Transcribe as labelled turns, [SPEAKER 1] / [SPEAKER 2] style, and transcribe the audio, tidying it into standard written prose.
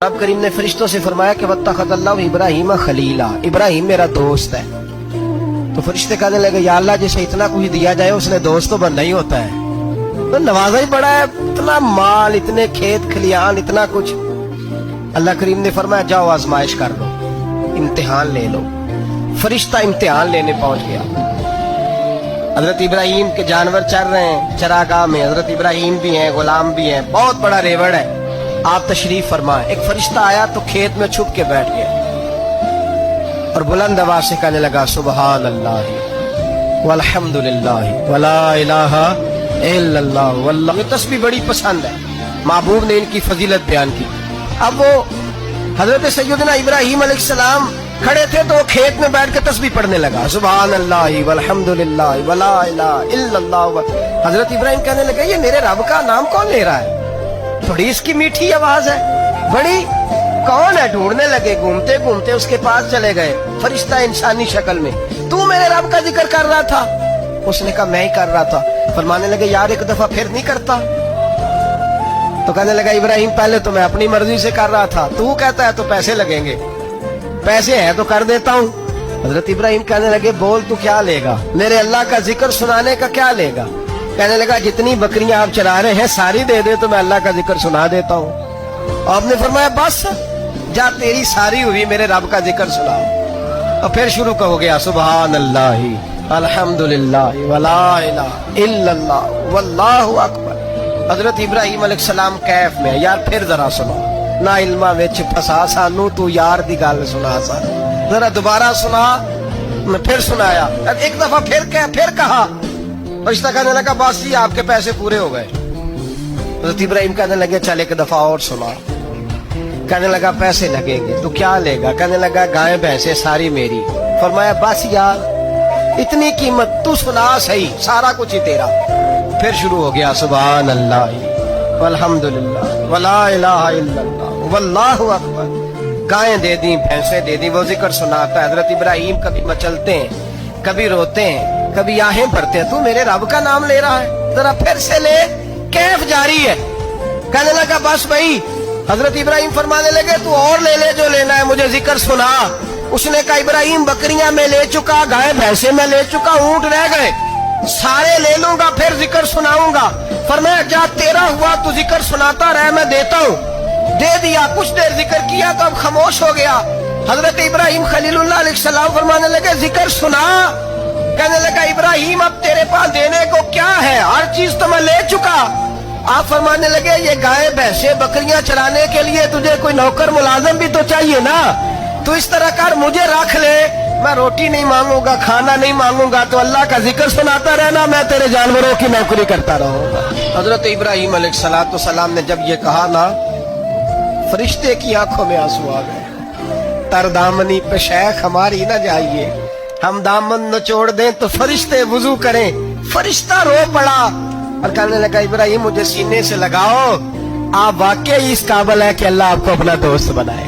[SPEAKER 1] रब करीम ने फरिश्तों से फरमाया कि वत्तखज़ल्लाहु इब्राहीम खलीला, इब्राहिम मेरा दोस्त है। तो फरिश्ते कहने लगे या अल्लाह जिसे इतना कुछ दिया जाए उसने दोस्त तो बनना ही होता है, तो नवाजा ही बड़ा है, इतना माल, इतने खेत खलियान, इतना कुछ। अल्लाह करीम ने फरमाया जाओ आजमाइश कर लो, इम्तिहान ले लो। फरिश्ता इम्तिहान लेने पहुंच गया। हजरत इब्राहिम के जानवर चर रहे हैं चरागाह में, हजरत इब्राहिम भी हैं, गुलाम भी हैं, बहुत बड़ा रेवड़ है। आप तशरीफ फरमाए। एक फरिश्ता आया तो खेत में छुप के बैठ गया और बुलंद आवाज से कहने लगा सुबहान अल्लाह वल्हम्दुलिल्लाह वला इलाहा इल्लल्लाह वल्लाह। ये तस्बीह बड़ी पसंद है, महबूब ने इनकी फजीलत बयान की। अब वो हजरत सैयदना इब्राहिम अलैहिस्सलाम खड़े थे तो वो खेत में बैठ के तस्बीह पढ़ने लगा सुबहान अल्लाह वल्हम्दुलिल्लाह वला इलाहा इल्लल्लाह। हजरत इब्राहिम कहने लगे ये मेरे रब का नाम कौन ले रहा है, थोड़ी इसकी मीठी आवाज है बड़ी, कौन है? ढूंढने लगे, घूमते घूमते उसके पास चले गए। फरिश्ता इंसानी शक्ल में, तू मेरे रब का जिक्र कर रहा था? उसने कहा मैं ही कर रहा था। फरमाने लगे यार एक दफा फिर नहीं करता? तो कहने लगा इब्राहिम पहले तो मैं अपनी मर्जी से कर रहा था, तू कहता है तो पैसे लगेंगे, पैसे हैं तो कर देता हूँ। हजरत इब्राहिम कहने लगे बोल तू क्या लेगा, मेरे अल्लाह का जिक्र सुनाने का क्या लेगा? कहने लगा जितनी बकरियां आप चरा रहे हैं सारी दे दे तो मैं अल्लाह का जिक्र सुना देता हूँ। आपने फरमाया बस जा तेरी सारी हुई, मेरे रब का जिक्र सुनाओ। और फिर शुरू हो गया सुबहान अल्लाह अल्हम्दुलिल्लाह वला इलाहा इल्लल्लाह वल्लाहु अकबर। हजरत इब्राहिम अलैहिस्सलाम कैफ में, यार फिर जरा सुनो, ना इल्मा विच फसा सानू, तू यार दी गल सुना सा, जरा दोबारा सुना। मैं फिर सुनाया, एक दफा फिर कहा। फरिश्ता कहने लगा बस ही आपके पैसे पूरे हो गए। हज़रत इब्राहिम कहने लगे चल एक दफा और सुना। कहने लगा पैसे लगेंगे, तो क्या लेगा? कहने लगा गाय भैंसे सारी मेरी। फरमाया बस यार इतनी कीमत, तू सुना सही, सारा कुछ ही तेरा। फिर शुरू हो गया सुभान अल्लाह वल्हम्दुलिल्लाह वला इलाहा इल्लल्लाह वल्लाहु अकबर। गायें दे दी, भैंसे दे दी, वो जिक्र सुनाता है। हज़रत इब्राहिम कभी मचलते हैं, कभी रोते हैं, कभी आहें भरते हैं, तू मेरे रब का नाम ले रहा है, जरा फिर से ले। कैफ जारी है। कहने लगा बस भाई। हजरत इब्राहिम फरमाने लगे तू और ले ले जो लेना है, मुझे जिक्र सुना। उसने कहा इब्राहिम बकरियां मैं ले चुका, गाय भैंसे मैं ले चुका, ऊंट रह गए, सारे ले लूंगा फिर जिक्र सुनाऊंगा। फरमाया क्या तेरा हुआ, तू जिक्र सुनाता रहे, मैं देता हूँ। दे दिया, कुछ देर जिक्र किया तो अब खामोश हो गया। हजरत इब्राहिम खलीलुल्लाह अलैहिस्सलाम फरमाने लगे जिक्र सुना। कहने लगा इब्राहिम अब तेरे पास देने को क्या है, हर चीज तो मैं ले चुका। आप फरमाने लगे ये गाय भैंसे बकरियां चराने के लिए तुझे कोई नौकर मुलाजिम भी तो चाहिए ना, तू इस तरह कर मुझे रख ले, मैं रोटी नहीं मांगूंगा, खाना नहीं मांगूंगा, तो अल्लाह का जिक्र सुनाता रहना, मैं तेरे जानवरों की नौकरी करता रहूंगा। हजरत इब्राहिम अलैहिस्सलाम ने जब ये कहा ना, फरिश्ते की आंखों में आंसू आ गए। तरदामनी पे शेख हमारी ना जाइए, हम दामन नचोड़ दें तो फरिश्ते वुजू करें। फरिश्ता रो पड़ा और कहने लगा इब्राहिम मुझे सीने से लगाओ, आप वाकई इस काबिल है कि अल्लाह आपको अपना दोस्त बनाए।